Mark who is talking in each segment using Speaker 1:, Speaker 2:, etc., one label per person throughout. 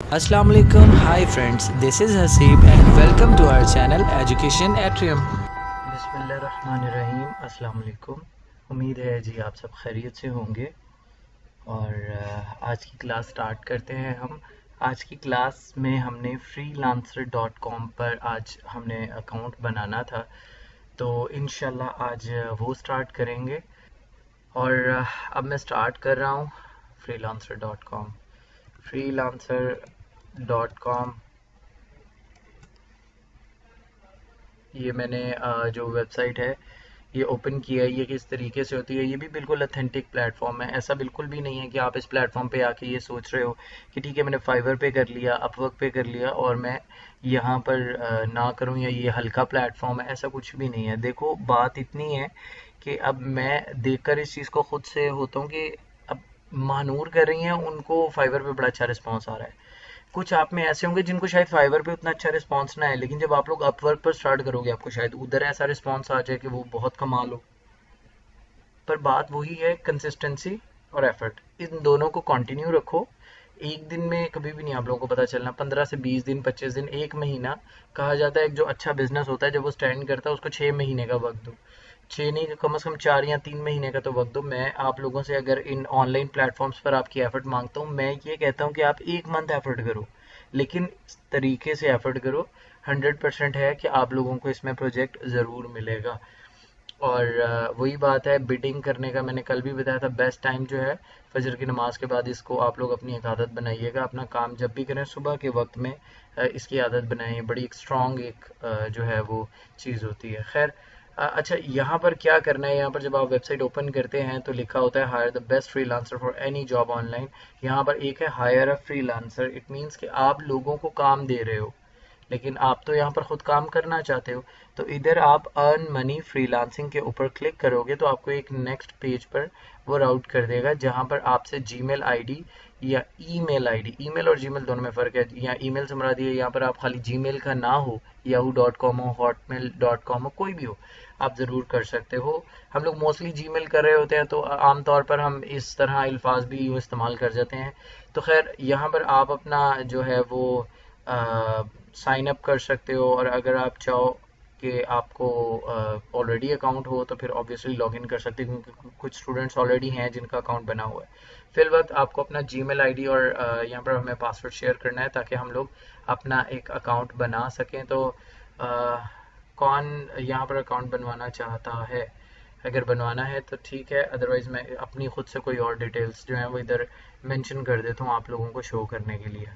Speaker 1: Assalamu alaikum. Hi friends, this is Hasib and welcome to our channel Education Atrium. बिस्मिल्लाहिर्रहमानिर्रहीम। अस्सलाम वालेकुम। उम्मीद है जी आप सब खैरियत से होंगे और आज की क्लास स्टार्ट करते हैं हम। आज की क्लास में हमने freelancer.com पर आज हमने अकाउंट बनाना था, तो इंशाल्लाह आज वो स्टार्ट करेंगे। और अब मैं स्टार्ट कर रहा हूँ freelancer.com। freelancer.com ये मैंने जो वेबसाइट है ये ओपन किया है। ये किस तरीके से होती है, ये भी बिल्कुल अथेंटिक प्लेटफॉर्म है। ऐसा बिल्कुल भी नहीं है कि आप इस प्लेटफॉर्म पे आके ये सोच रहे हो कि ठीक है मैंने फाइवर पे कर लिया, अपवर्क पे कर लिया और मैं यहाँ पर ना करूँ या ये हल्का प्लेटफॉर्म है। ऐसा कुछ भी नहीं है। देखो बात इतनी है कि अब मैं देखकर इस चीज़ को खुद से होता हूँ कि अब महानूर कर रही हैं, उनको फाइवर पे बड़ा अच्छा रिस्पॉन्स आ रहा है। कुछ आप में ऐसे होंगे जिनको शायद फाइवर पे उतना अच्छा रिस्पांस ना है, लेकिन जब आप लोग अपवर्क पर स्टार्ट करोगे आपको शायद उधर ऐसा रिस्पांस आ जाए कि वो बहुत कमाल हो। पर बात वही है, कंसिस्टेंसी और एफर्ट, इन दोनों को कंटिन्यू रखो। एक दिन में कभी भी नहीं आप लोगों को पता चलना, 15 से 20 दिन, 25 दिन, एक महीना। कहा जाता है जो अच्छा बिजनेस होता है जब वो स्टैंड करता है उसको 6 महीने का वक्त दो। 6 नहीं, कम से कम 4 या 3 महीने का तो वक्त दो। मैं आप लोगों से अगर इन ऑनलाइन प्लेटफॉर्म्स पर आपकी एफर्ट मांगता हूँ, मैं ये कहता हूँ कि आप 1 मंथ एफर्ट करो, लेकिन इस तरीके से एफर्ट करो। 100% है कि आप लोगों को इसमें प्रोजेक्ट ज़रूर मिलेगा। और वही बात है बिडिंग करने का, मैंने कल भी बताया था बेस्ट टाइम जो है फजर की नमाज के बाद। इसको आप लोग अपनी एक आदत बनाइएगा। अपना काम जब भी करें सुबह के वक्त में इसकी आदत बनाइए। बड़ी एक स्ट्रॉन्ग एक जो है वो चीज़ होती है। खैर अच्छा, यहाँ पर क्या करना है, यहाँ पर जब आप वेबसाइट ओपन करते हैं तो लिखा होता है hire the best freelancer for any job online. यहाँ पर एक है hire a freelancer. It means कि आप लोगों को काम दे रहे हो, लेकिन आप तो यहाँ पर खुद काम करना चाहते हो। तो इधर आप अर्न मनी फ्रीलांसिंग के ऊपर क्लिक करोगे तो आपको एक नेक्स्ट पेज पर वो राउट कर देगा, जहाँ पर आपसे जीमेल आईडी या ईमेल आईडी, ईमेल और जीमेल दोनों में फ़र्क है। या ईमेल से मुराद ये यहाँ पर आप खाली जीमेल का ना हो, yahoo.com हो, hotmail.com हो, कोई भी हो, आप ज़रूर कर सकते हो। हम लोग मोस्टली जीमेल कर रहे होते हैं तो आमतौर पर हम इस तरह अल्फाज भी यूँ इस्तेमाल कर जाते हैं। तो खैर यहाँ पर आप अपना जो है वो साइन अप कर सकते हो। और अगर आप चाहो कि आपको ऑलरेडी अकाउंट हो तो फिर ऑब्वियसली लॉगिन कर सकते हो, क्योंकि कुछ स्टूडेंट्स ऑलरेडी हैं जिनका अकाउंट बना हुआ है। फिल वक्त आपको अपना जीमेल आईडी और यहाँ पर हमें पासवर्ड शेयर करना है ताकि हम लोग अपना एक अकाउंट बना सकें। तो कौन यहाँ पर अकाउंट बनवाना चाहता है? अगर बनवाना है तो ठीक है, अदरवाइज़ मैं अपनी खुद से कोई और डिटेल्स जो हैं वो इधर मेंशन कर देता हूँ आप लोगों को शो करने के लिए।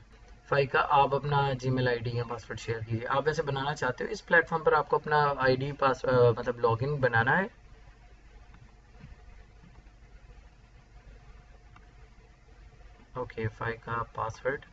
Speaker 1: फ़ाइका, आप अपना जीमेल आईडी या पासवर्ड शेयर कीजिए। आप वैसे बनाना चाहते हो इस प्लेटफॉर्म पर? आपको अपना आईडी पास मतलब लॉगिन बनाना है? ओके, फ़ाइका पासवर्ड।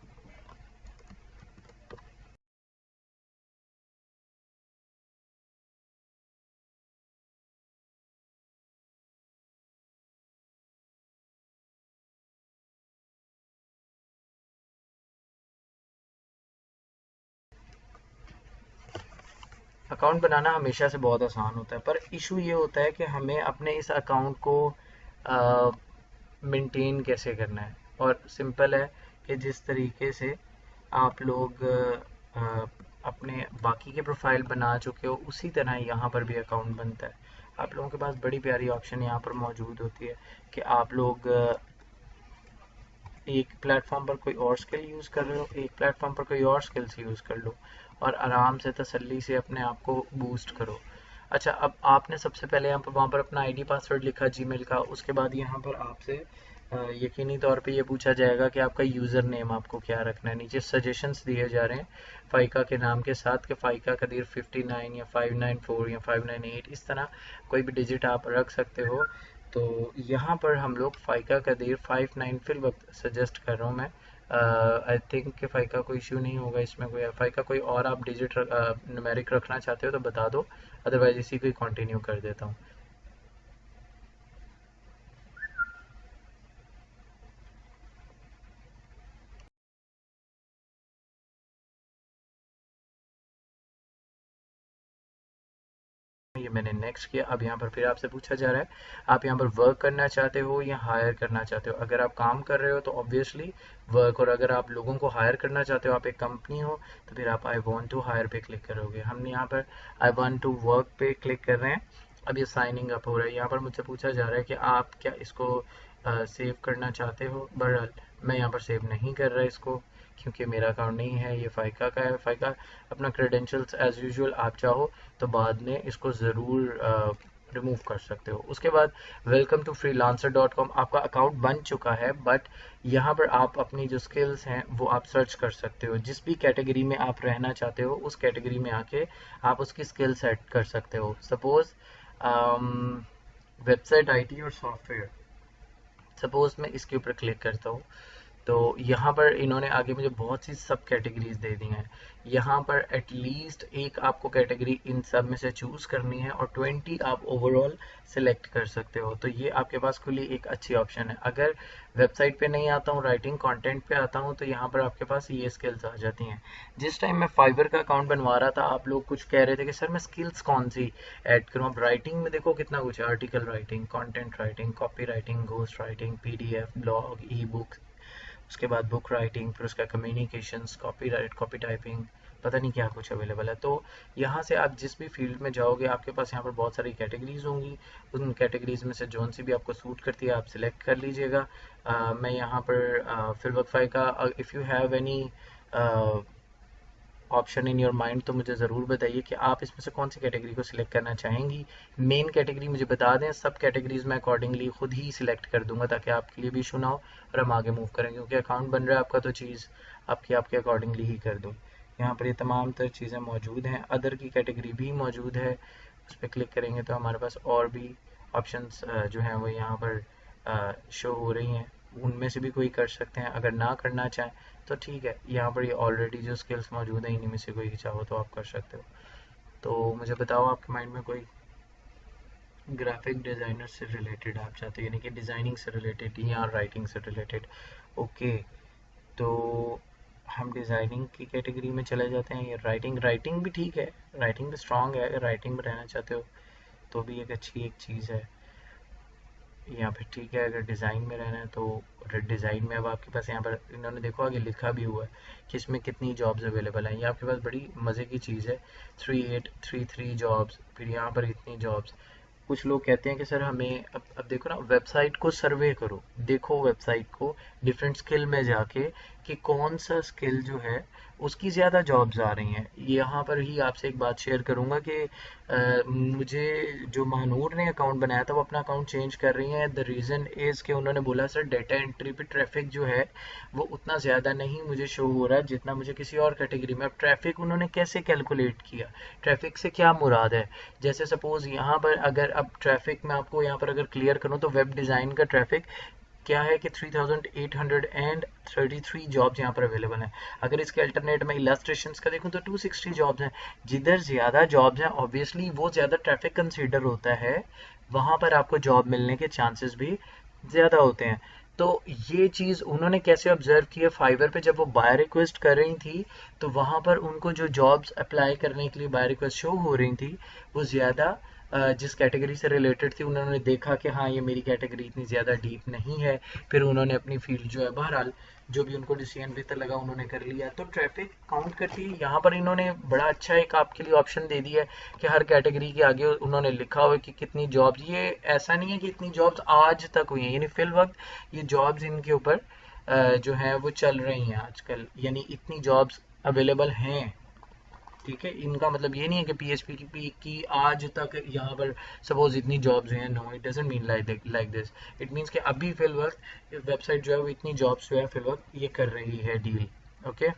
Speaker 1: अकाउंट बनाना हमेशा से बहुत आसान होता है, पर इशू ये होता है कि हमें अपने इस अकाउंट को मेंटेन कैसे करना है। और सिंपल है कि जिस तरीके से आप लोग अपने बाकी के प्रोफाइल बना चुके हो उसी तरह यहाँ पर भी अकाउंट बनता है। आप लोगों के पास बड़ी प्यारी ऑप्शन यहाँ पर मौजूद होती है कि आप लोग एक प्लेटफॉर्म पर कोई और स्किल यूज़ कर रहे हो, एक प्लेटफॉर्म पर कोई और स्किल्स यूज़ कर लो और आराम से तसल्ली से अपने आप को बूस्ट करो। अच्छा, अब आपने सबसे पहले यहाँ पर वहाँ पर अपना आईडी पासवर्ड लिखा जीमेल का। उसके बाद यहाँ पर आपसे यकीनी तौर पे ये पूछा जाएगा कि आपका यूज़र नेम आपको क्या रखना है। नीचे सजेशंस दिए जा रहे हैं फ़ाइका के नाम के साथ कि फ़ाइका कदीर 59 या 594 या 598, इस तरह कोई भी डिजिट आप रख सकते हो। तो यहाँ पर हम लोग फ़ाइका कदीर 59 फिल वक्त सजेस्ट कर रहा हूँ मैं। आई थिंक कि फ़ाइका कोई इशू नहीं होगा इसमें। कोई फ़ाइका कोई और आप डिजिट न्यूमेरिक रखना चाहते हो तो बता दो, अदरवाइज इसी को कंटिन्यू कर देता हूँ। ये ये मैंने नेक्स्ट किया। अब यहाँ पर फिर आपसे पूछा जा रहा है आप यहाँ पर वर्क करना चाहते हो या हायर करना चाहते हो। अगर आप काम कर रहे हो तो ऑब्वियसली वर्क, और अगर आप लोगों को हायर करना चाहते हो, आप एक कंपनी हो, तो फिर आप आई वॉन्ट टू हायर पे क्लिक करोगे। हमने यहाँ पर आई वॉन्ट टू वर्क पे क्लिक कर रहे हैं। अब ये साइनिंग अप हो रहा है। यहाँ पर मुझसे पूछा जा रहा है कि आप क्या इसको सेव करना चाहते हो। बहरहाल मैं यहाँ पर सेव नहीं कर रहा इसको, क्योंकि मेरा अकाउंट नहीं है, ये फ़ाइका का है। फ़ाइका अपना क्रेडेंशियल्स एज़ यूजुअल आप चाहो तो बाद में इसको ज़रूर रिमूव कर सकते हो। उसके बाद वेलकम टू freelancer.com, आपका अकाउंट बन चुका है, बट यहाँ पर आप अपनी जो स्किल्स हैं वो आप सर्च कर सकते हो। जिस भी कैटेगरी में आप रहना चाहते हो उस कैटेगरी में आके आप उसकी स्किल सेट कर सकते हो। सपोज़ वेबसाइट IT और सॉफ्टवेयर, सपोज़ मैं इसके ऊपर क्लिक करता हूँ तो यहाँ पर इन्होंने आगे मुझे बहुत सी सब कैटेगरीज दे दी हैं। यहाँ पर एटलीस्ट एक आपको कैटेगरी इन सब में से चूज़ करनी है और 20 आप ओवरऑल सेलेक्ट कर सकते हो। तो ये आपके पास खुली एक अच्छी ऑप्शन है। अगर वेबसाइट पे नहीं आता हूँ, राइटिंग कंटेंट पे आता हूँ, तो यहाँ पर आपके पास ये स्किल्स आ जाती हैं। जिस टाइम मैं फाइवर का अकाउंट बनवा रहा था आप लोग कुछ कह रहे थे कि सर मैं स्किल्स कौन सी ऐड करूँ। अब राइटिंग में देखो कितना कुछ है, article writing, content writing, copy writing, ghost writing, PDF, blog, e books, उसके बाद बुक राइटिंग, फिर उसका communications, copy right, copy typing, पता नहीं क्या कुछ अवेलेबल है। तो यहाँ से आप जिस भी फील्ड में जाओगे आपके पास यहाँ पर बहुत सारी कैटेगरीज होंगी। उन कैटेगरीज में से जौन सी भी आपको सूट करती है आप सिलेक्ट कर लीजिएगा। मैं यहाँ पर फिलवक्फाई का, if you have any option in your mind तो मुझे ज़रूर बताइए कि आप इसमें से कौन सी कैटेगरी को सिलेक्ट करना चाहेंगी। मेन कैटेगरी मुझे बता दें, सब कैटेगरीज मैं अकॉर्डिंगली खुद ही सिलेक्ट कर दूंगा ताकि आपके लिए भी इशू ना हो और हम आगे मूव करें, क्योंकि अकाउंट बन रहा है आपका तो चीज़ आपके अकॉर्डिंगली ही कर दूँ। यहाँ पर ये तमाम तर चीज़ें मौजूद हैं। अदर की कैटेगरी भी मौजूद है, उस पर क्लिक करेंगे तो हमारे पास और भी ऑप्शंस जो हैं वो यहाँ पर शो हो रही हैं। उनमें से भी कोई कर सकते हैं। अगर ना करना चाहें तो ठीक है, यहाँ पर ये ऑलरेडी जो स्किल्स मौजूद हैं इन्हीं में से कोई चाहो तो आप कर सकते हो। तो मुझे बताओ आपके माइंड में कोई ग्राफिक डिज़ाइनर से रिलेटेड आप चाहते हो, यानी कि डिज़ाइनिंग से रिलेटेड या राइटिंग से रिलेटेड। ओके, तो हम डिज़ाइनिंग की कैटेगरी में चले जाते हैं। ये राइटिंग भी ठीक है, राइटिंग भी स्ट्रांग है। अगर राइटिंग में रहना चाहते हो तो भी एक अच्छी एक चीज़ है। या फिर ठीक है, अगर डिज़ाइन में रहना है तो डिज़ाइन में अब आपके पास यहाँ पर इन्होंने देखो आगे लिखा भी हुआ है कि इसमें कितनी जॉब्स अवेलेबल हैं। ये आपके पास बड़ी मज़े की चीज़ है, 3833 जॉब्स, फिर यहाँ पर इतनी जॉब्स। कुछ लोग कहते हैं कि सर हमें अब देखो ना, वेबसाइट को सर्वे करो, देखो वेबसाइट को डिफरेंट स्किल में जाके कि कौन सा स्किल जो है उसकी ज़्यादा जॉब्स आ रही हैं। यहाँ पर ही आपसे एक बात शेयर करूँगा कि मुझे जो महानूर ने अकाउंट बनाया था वो अपना अकाउंट चेंज कर रही हैं। द रीज़न इज़ कि उन्होंने बोला सर डेटा एंट्री पे ट्रैफिक जो है वो उतना ज़्यादा नहीं मुझे शो हो रहा है जितना मुझे किसी और कैटेगरी में। अब ट्रैफिक उन्होंने कैसे कैलकुलेट किया, ट्रैफिक से क्या मुराद है। जैसे सपोज़ यहाँ पर अगर अब ट्रैफिक में आपको यहाँ पर अगर क्लियर करूँ तो वेब डिज़ाइन का ट्रैफिक क्या है कि 3833 जॉब्स यहाँ पर अवेलेबल हैं। अगर इसके अल्टरनेट में इलस्ट्रेशंस का देखूँ तो 260 जॉब्स हैं। जिधर ज़्यादा जॉब्स हैं ऑब्वियसली वो ज़्यादा ट्रैफिक कंसीडर होता है, वहाँ पर आपको जॉब मिलने के चांसेस भी ज़्यादा होते हैं। तो ये चीज़ उन्होंने कैसे ऑब्जर्व की है, फाइवर पे जब वो बाय रिक्वेस्ट कर रही थी तो वहाँ पर उनको जो जॉब्स अप्लाई करने के लिए बाय रिक्वेस्ट शो हो रही थी वो ज़्यादा जिस कैटेगरी से रिलेटेड थी। उन्होंने देखा कि हाँ ये मेरी कैटेगरी इतनी ज़्यादा डीप नहीं है, फिर उन्होंने अपनी फील्ड जो है, बहरहाल जो भी उनको डिसीजन बेहतर लगा उन्होंने कर लिया। तो ट्रैफिक काउंट करती है। यहाँ पर इन्होंने बड़ा अच्छा एक आपके लिए ऑप्शन दे दिया है कि हर कैटेगरी के आगे उन्होंने लिखा हुआ है कि कितनी जॉब्स। ये ऐसा नहीं है कि इतनी जॉब्स आज तक हुई हैं, यानी फिल वक्त ये जॉब्स इनके ऊपर जो है वो चल रही हैं आजकल, यानी इतनी जॉब्स अवेलेबल हैं। ठीक है, इनका मतलब ये नहीं है कि PHP की आज तक यहाँ पर सपोज इतनी जॉब्स हैं। No, it doesn't mean like this. It means कि अभी फिल वक्त वेबसाइट जो है वो इतनी जॉब्स जो है फिल वक्त ये कर रही है डील। ओके,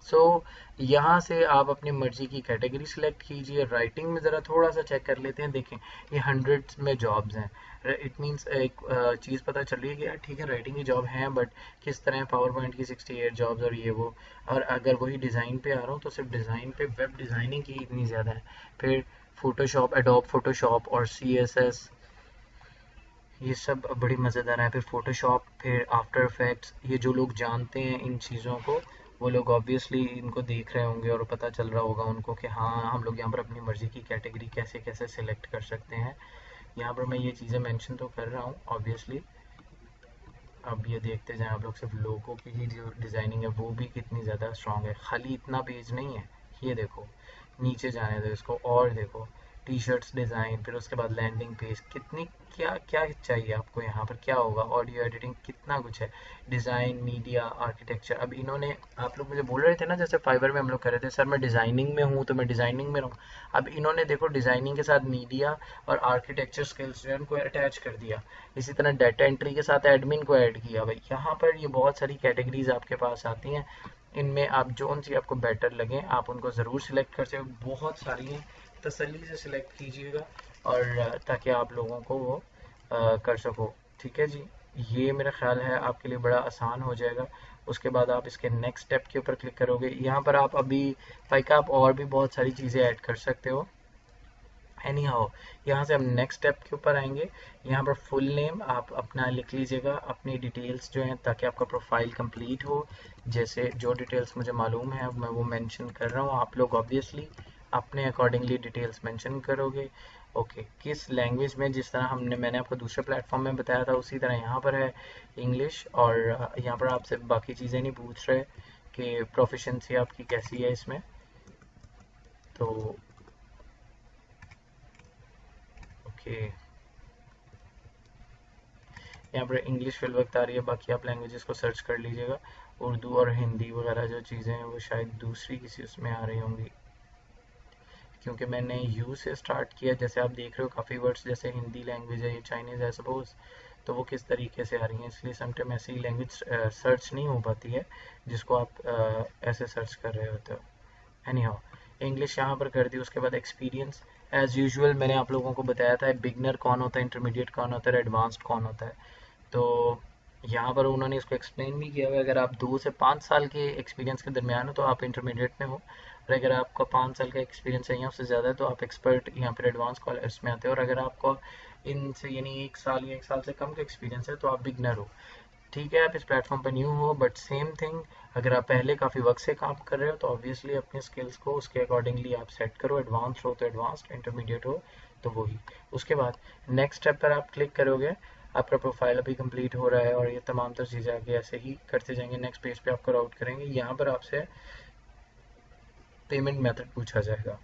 Speaker 1: सो यहाँ से आप अपनी मर्जी की कैटेगरी सिलेक्ट कीजिए। राइटिंग में ज़रा थोड़ा सा चेक कर लेते हैं, देखें ये हंड्रेड्स में जॉब्स हैं। इट मीन्स एक चीज़ पता चल रही है कि यार ठीक है राइटिंग की जॉब हैं, बट किस तरह पावर पॉइंट की 68 जॉब्स और ये वो। और अगर वही डिज़ाइन पे आ रहा हूँ तो सिर्फ डिज़ाइन पे वेब डिज़ाइनिंग की इतनी ज़्यादा है। फिर फोटोशॉप, एडोब फोटोशॉप और CSS, ये सब बड़ी मज़ेदार है। फिर फोटोशॉप, फिर आफ्टर इफेक्ट्स, ये जो लोग जानते हैं इन चीज़ों को वो लोग ऑब्वियसली इनको देख रहे होंगे और पता चल रहा होगा उनको कि हाँ हम लोग यहाँ पर अपनी मर्ज़ी की कैटेगरी कैसे कैसे सिलेक्ट कर सकते हैं। यहाँ पर मैं ये चीज़ें मेंशन तो कर रहा हूँ ऑब्वियसली। अब ये देखते जाएं आप लोग, सिर्फ लोगों की ही जो डिज़ाइनिंग है वो भी कितनी ज़्यादा स्ट्रांग है। खाली इतना पेज नहीं है, ये देखो नीचे जाने दो इसको और देखो, टी शर्ट्स डिज़ाइन, फिर उसके बाद लैंडिंग पेज, कितनी क्या क्या चाहिए आपको। यहाँ पर क्या होगा, ऑडियो एडिटिंग, कितना कुछ है, डिज़ाइन, मीडिया, आर्किटेक्चर। अब इन्होंने, आप लोग मुझे बोल रहे थे ना जैसे फाइवर में हम लोग कर रहे थे सर मैं डिज़ाइनिंग में हूँ तो मैं डिज़ाइनिंग में रहूँ। अब इन्होंने देखो डिज़ाइनिंग के साथ मीडिया और आर्किटेक्चर स्किल्स जो है उनको अटैच कर दिया। इसी तरह डाटा एंट्री के साथ एडमिन को ऐड किया। भाई यहाँ पर ये बहुत सारी कैटेगरीज आपके पास आती हैं, इनमें आप जो सी आपको बेटर लगे आप उनको ज़रूर सिलेक्ट कर सकते हो। बहुत सारी हैं, तसल्ली से सिलेक्ट कीजिएगा और ताकि आप लोगों को वो कर सको। ठीक है जी, ये मेरा ख्याल है आपके लिए बड़ा आसान हो जाएगा। उसके बाद आप इसके नेक्स्ट स्टेप के ऊपर क्लिक करोगे। यहाँ पर आप अभी फाइका आप और भी बहुत सारी चीज़ें ऐड कर सकते हो। एनी हाउ, यहाँ से हम नेक्स्ट स्टेप के ऊपर आएंगे। यहाँ पर फुल नेम आप अपना लिख लीजिएगा, अपनी डिटेल्स जो हैं, ताकि आपका प्रोफाइल कंप्लीट हो। जैसे जो डिटेल्स मुझे मालूम है मैं वो मेंशन कर रहा हूँ, आप लोग ऑब्वियसली अपने अकॉर्डिंगली डिटेल्स मेंशन करोगे। ओके, किस लैंग्वेज में, जिस तरह मैंने आपको दूसरे प्लेटफॉर्म में बताया था उसी तरह यहाँ पर है इंग्लिश। और यहाँ पर आपसे बाकी चीज़ें नहीं पूछ रहे कि प्रोफिशेंसी आपकी कैसी है इसमें। तो ओके, यहाँ पर इंग्लिश फिल वक्त आ रही है, बाकी आप लैंग्वेजेस को सर्च कर लीजिएगा। उर्दू और हिंदी वगैरह जो चीज़ें हैं वो शायद दूसरी किसी उसमें आ रही होंगी, क्योंकि मैंने यू से स्टार्ट किया। जैसे आप देख रहे हो काफ़ी वर्ड्स, जैसे हिंदी लैंग्वेज है, ये चाइनीज़ है सपोज, तो वो किस तरीके से आ रही हैं, इसलिए समटाइम ऐसी लैंग्वेज सर्च नहीं हो पाती है जिसको आप ऐसे सर्च कर रहे होते हो। एनी हाउ, इंग्लिश यहाँ पर कर दी। उसके बाद एक्सपीरियंस, एज़ यूजुअल मैंने आप लोगों को बताया था बिगनर कौन होता है, इंटरमीडिएट कौन होता है, एडवांस्ड कौन होता है। तो यहाँ पर उन्होंने इसको एक्सप्लेन भी किया हुआ है। अगर आप 2 से 5 साल के एक्सपीरियंस के दरमियान हो तो आप इंटरमीडिएट में हो, और अगर आपका 5 साल का एक्सपीरियंस है या उससे ज़्यादा है तो आप एक्सपर्ट यहाँ पर एडवांस कॉलर्स में आते हो। और अगर आपको इनसे यानी 1 साल या 1 साल से कम का एक्सपीरियंस है तो आप बिगनर हो। ठीक है, आप इस प्लेटफॉर्म पर न्यू हो, बट सेम थिंग, अगर आप पहले काफ़ी वक्त से काम कर रहे हो तो ऑब्वियसली अपने स्किल्स को उसके अकॉर्डिंगली आप सेट करो। एडवांस हो तो एडवांस्ड, इंटरमीडिएट हो तो वही। उसके बाद नेक्स्ट स्टेप पर आप क्लिक करोगे, आपका प्रोफाइल अभी कंप्लीट हो रहा है और ये तमाम तर चीज़ें आगे ऐसे ही करते जाएंगे। नेक्स्ट पेज पे आपको राउट करेंगे, यहाँ पर आपसे पेमेंट मेथड पूछा जाएगा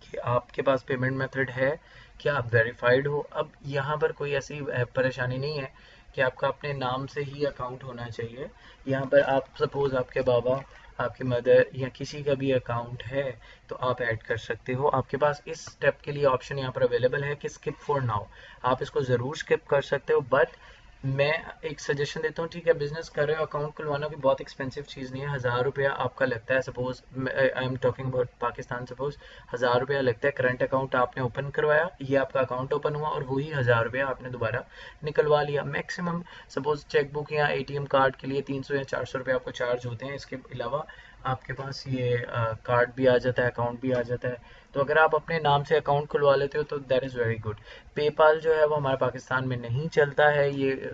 Speaker 1: कि आपके पास पेमेंट मेथड है, क्या आप वेरीफाइड हो। अब यहाँ पर कोई ऐसी परेशानी नहीं है कि आपका अपने नाम से ही अकाउंट होना चाहिए। यहाँ पर आप सपोज़ आपके बाबा, आपके मदर या किसी का भी अकाउंट है तो आप ऐड कर सकते हो। आपके पास इस स्टेप के लिए ऑप्शन यहाँ पर अवेलेबल है कि स्किप फॉर नाउ, आप इसको ज़रूर स्किप कर सकते हो। बट मैं एक सजेशन देता हूँ, ठीक है, बिजनेस कर रहे हो, अकाउंट खुलवाना कोई बहुत एक्सपेंसिव चीज़ नहीं है। 1000 रुपया आपका लगता है, suppose I am talking about Pakistan, suppose 1000 रुपया लगता है। करंट अकाउंट आपने ओपन करवाया, ये आपका अकाउंट ओपन हुआ और वही 1000 रुपया आपने दोबारा निकलवा लिया। मैक्सिमम सपोज चेकबुक या एटीएम कार्ड के लिए 300 या 400 रुपये आपको चार्ज होते हैं। इसके अलावा आपके पास ये कार्ड भी आ जाता है, अकाउंट भी आ जाता है। तो अगर आप अपने नाम से अकाउंट खुलवा लेते हो तो that is very good. PayPal जो है वो हमारे पाकिस्तान में नहीं चलता है, ये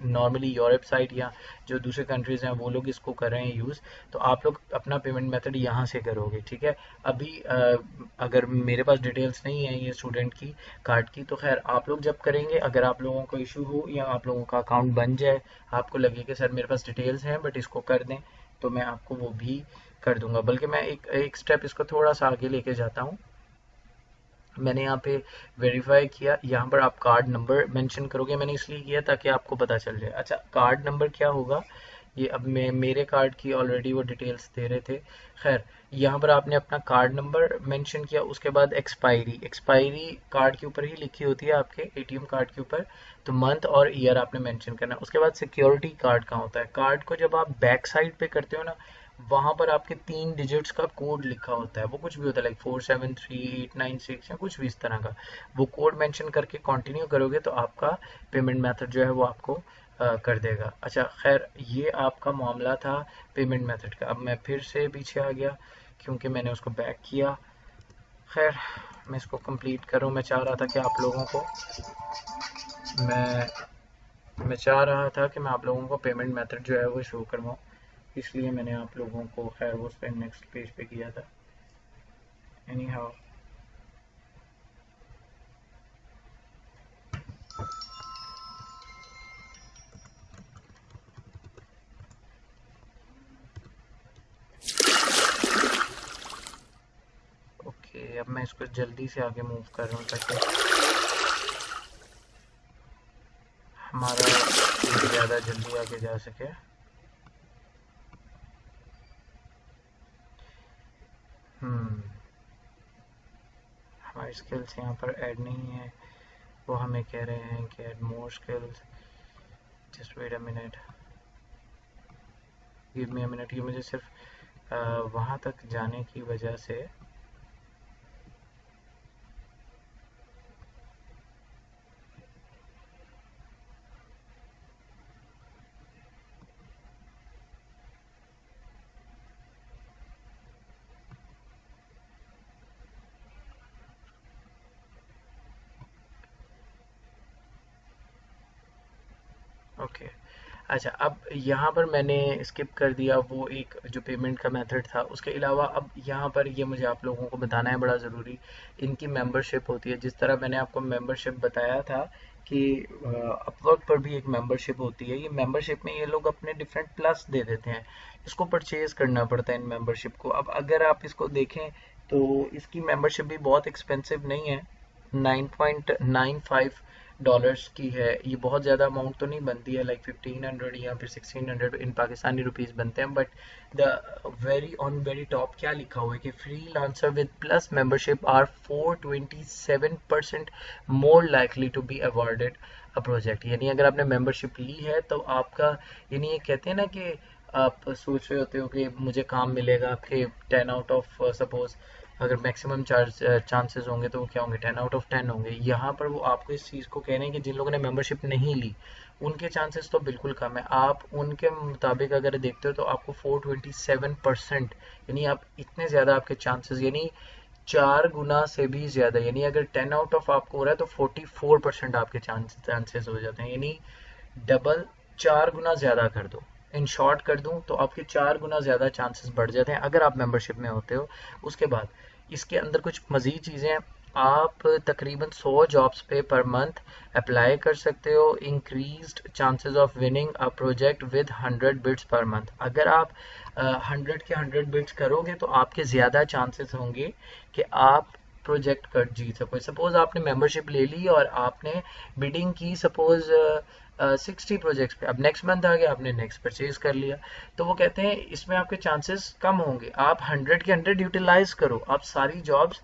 Speaker 1: नॉर्मली यूरोप साइड या जो दूसरे कंट्रीज़ हैं वो लोग इसको कर रहे हैं यूज़। तो आप लोग अपना पेमेंट मेथड यहाँ से करोगे। ठीक है, अभी अगर मेरे पास डिटेल्स नहीं है ये स्टूडेंट की कार्ड की, तो खैर आप लोग जब करेंगे, अगर आप लोगों को इशू हो या आप लोगों का अकाउंट बन जाए, आपको लगे कि सर मेरे पास डिटेल्स हैं बट इसको कर दें, तो मैं आपको वो भी कर दूंगा। बल्कि मैं एक एक स्टेप इसको थोड़ा सा आगे लेके जाता हूँ। मैंने यहाँ पे वेरीफाई किया, यहाँ पर आप कार्ड नंबर मेंशन करोगे। मैंने इसलिए किया ताकि आपको पता चल जाए। अच्छा, कार्ड नंबर क्या होगा, ये अब मेरे कार्ड की ऑलरेडी वो डिटेल्स दे रहे थे। खैर, यहाँ पर आपने अपना कार्ड नंबर मेंशन किया, उसके बाद एक्सपायरी कार्ड के ऊपर ही लिखी होती है, आपके एटीएम कार्ड के ऊपर, तो मंथ और ईयर आपने मेंशन करना है। उसके बाद सिक्योरिटी कार्ड कहाँ होता है, कार्ड को जब आप बैक साइड पे करते हो ना, वहाँ पर आपके 3 डिजिट्स का कोड लिखा होता है। वो कुछ भी होता है, लाइक 473896 या कुछ भी इस तरह का। वो कोड मेंशन करके कंटिन्यू करोगे तो आपका पेमेंट मेथड जो है वो आपको कर देगा। अच्छा, खैर ये आपका मामला था पेमेंट मेथड का। अब मैं फिर से पीछे आ गया क्योंकि मैंने उसको बैक किया। खैर, मैं इसको कंप्लीट करूँ। मैं चाह रहा था कि आप लोगों को मैं चाह रहा था कि मैं आप लोगों को पेमेंट मेथड जो है वो शो करवाऊँ। इसलिए मैंने आप लोगों को खैर वो उस पर नेक्स्ट पेज पे किया था। एनी हाउ ओके, अब मैं इसको जल्दी से आगे मूव कर रहा हूँ ताकि हमारा ज़्यादा जल्दी आगे जा सके। हमारी स्किल्स यहाँ पर ऐड नहीं है, वो हमें कह रहे हैं कि add more skills. Just wait a minute, give me a minute. ये मुझे सिर्फ वहाँ तक जाने की वजह से ओके अच्छा, अब यहाँ पर मैंने स्किप कर दिया वो एक जो पेमेंट का मेथड था। उसके अलावा अब यहाँ पर ये मुझे आप लोगों को बताना है बड़ा ज़रूरी, इनकी मेंबरशिप होती है। जिस तरह मैंने आपको मेंबरशिप बताया था कि अपवर्क पर भी एक मेंबरशिप होती है। ये मेंबरशिप में ये लोग अपने डिफरेंट प्लस दे देते हैं, इसको परचेज करना पड़ता है इन मेंबरशिप को। अब अगर आप इसको देखें तो इसकी मेंबरशिप भी बहुत एक्सपेंसिव नहीं है, $9.95 की है। ये बहुत ज़्यादा अमाउंट तो नहीं बनती है, लाइक 1500 या फिर 1600 इन पाकिस्तानी रुपीज़ बनते हैं। But the very on very top क्या लिखा हुआ है कि freelancer with plus membership are 427% more likely to be awarded a project. यानी अगर आपने मेंबरशिप ली है तो आपका, यानी ये कहते हैं ना कि आप सोच रहे होते हो कि मुझे काम मिलेगा आपके 10 आउट ऑफ सपोज अगर मैक्सिमम चांसेस होंगे तो वो क्या होंगे, 10 आउट ऑफ 10 होंगे। यहाँ पर वो आपको इस चीज़ को कह रहे हैं कि जिन लोगों ने मेंबरशिप नहीं ली उनके चांसेस तो बिल्कुल कम है। आप उनके मुताबिक अगर देखते हो तो आपको 427%, यानी आप इतने ज़्यादा आपके चांसेस, यानी 4 गुना से भी ज़्यादा, यानी अगर 10 आउट ऑफ आपको हो रहा है तो 44% आपके चांसेस हो जाते हैं, यानी डबल, 4 गुना ज़्यादा कर दो। इन शॉर्ट कर दूं तो आपके 4 गुना ज़्यादा चांसेस बढ़ जाते हैं अगर आप मेंबरशिप में होते हो। उसके बाद इसके अंदर कुछ मज़ीद चीज़ें हैं। आप तकरीबन 100 जॉब्स पे पर मंथ अप्लाई कर सकते हो। Increased chances of winning a project with 100 bids per month. अगर आप 100 के 100 बिड्स करोगे तो आपके ज़्यादा चांसेस होंगे कि आप प्रोजेक्ट कर जीत सको। सपोज आपने मेंबरशिप ले ली और आपने बिडिंग की सपोज 60 प्रोजेक्ट्स पे, अब नेक्स्ट मंथ आ गया, आपने नेक्स्ट परचेज कर लिया, तो वो कहते हैं इसमें आपके चांसेस कम होंगे। आप 100 के 100 यूटिलाइज करो, आप सारी जॉब्स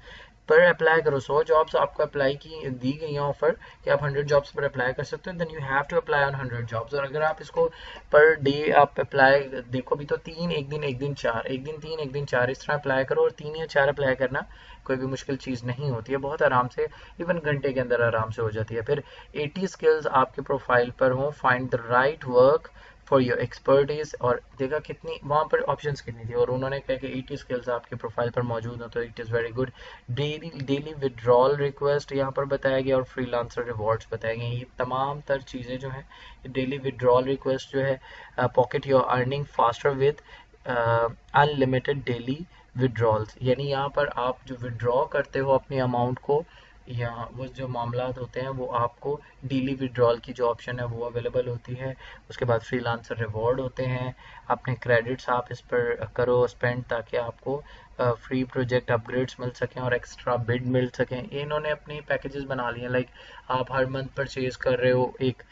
Speaker 1: पर अप्लाई करो। 100 जॉब्स आपको अप्लाई की दी गई हैं ऑफर कि आप 100 जॉब्स पर अप्लाई कर सकते हो, then you have to apply on 100 jobs. और अगर आप इसको पर डे आप अप्लाई देखो भी तो 3 एक दिन, एक दिन 4, एक दिन 3 एक दिन 4, इस तरह अप्लाई करो। और 3 या 4 अप्लाई करना कोई भी मुश्किल चीज़ नहीं होती है, बहुत आराम से, इवन घंटे के अंदर आराम से हो जाती है। फिर 80 स्किल्स आपके प्रोफाइल पर हों, find the right work for your expertise. और देखा कितनी वहाँ पर ऑप्शंस कितनी थी, और उन्होंने कहा कि 80 स्किल्स आपके प्रोफाइल पर मौजूद हो तो it is very good. Daily withdrawal request यहाँ पर बताया गया और फ्रीलांसर रिवॉर्ड्स बताए गए। ये तमाम तर चीज़ें जो हैं, डेली विड्रॉल रिक्वेस्ट जो है, pocket your earning faster with unlimited daily withdrawals, यानी यहाँ पर आप जो विड्रॉ करते हो अपनी अमाउंट को, या वो जो मामलात होते हैं वो आपको डेली विड्रॉल की जो ऑप्शन है वो अवेलेबल होती है। उसके बाद फ्रीलांसर रिवॉर्ड होते हैं, अपने क्रेडिट्स आप इस पर करो स्पेंड ताकि आपको फ्री प्रोजेक्ट अपग्रेड्स मिल सकें और एक्स्ट्रा बिड मिल सकें। इन्होंने अपनी पैकेजेस बना लिए हैं, लाइक आप हर मंथ परचेज कर रहे हो एक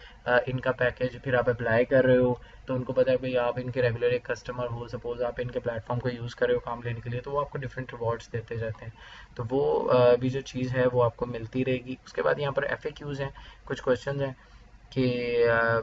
Speaker 1: इनका पैकेज, फिर आप अप्लाई कर रहे हो तो उनको पता है भाई आप इनके रेगुलर एक कस्टमर हो, सपोज आप इनके प्लेटफॉर्म को यूज़ कर रहे हो काम लेने के लिए, तो वो आपको डिफरेंट रिवॉर्ड्स देते जाते हैं। तो वो भी जो चीज़ है वो आपको मिलती रहेगी। उसके बाद यहाँ पर FAQs हैं, कुछ क्वेश्चन हैं कि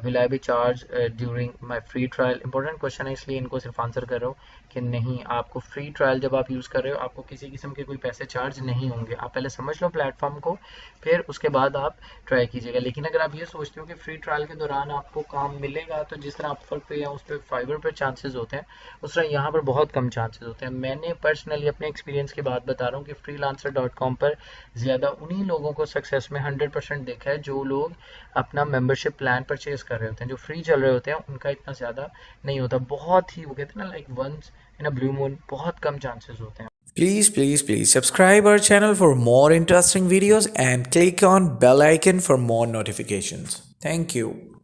Speaker 1: will I B charge during my free trial. Important question है इसलिए इनको सिर्फ आंसर कर रहा हूँ कि नहीं, आपको फ्री ट्रायल जब आप यूज़ कर रहे हो आपको किसी किस्म के कोई पैसे चार्ज नहीं होंगे। आप पहले समझ लो प्लेटफॉर्म को, फिर उसके बाद आप ट्राई कीजिएगा। लेकिन अगर आप ये सोचते हो कि फ्री ट्रायल के दौरान आपको काम मिलेगा, तो जिस तरह अपवर्क पे या उस पर फाइवर पे चांसेस होते हैं उस तरह यहाँ पर बहुत कम चांसेस होते हैं। मैंने पर्सनली अपने एक्सपीरियंस की बात बता रहा हूँ कि freelancer.com पर ज़्यादा उन्हीं लोगों को सक्सेस में 100% देखा है जो लोग अपना मेंबरशिप मेंबरशिप प्लान परचेज कर रहे होते हैं, जो फ्री चल रहे होते हैं उनका इतना ज़्यादा नहीं होता, बहुत ही वो कहते हैं ना like once in a blue moon, बहुत कम चांसेस होते हैं।
Speaker 2: Please subscribe our channel for more interesting videos and click on bell icon for more notifications. Thank you.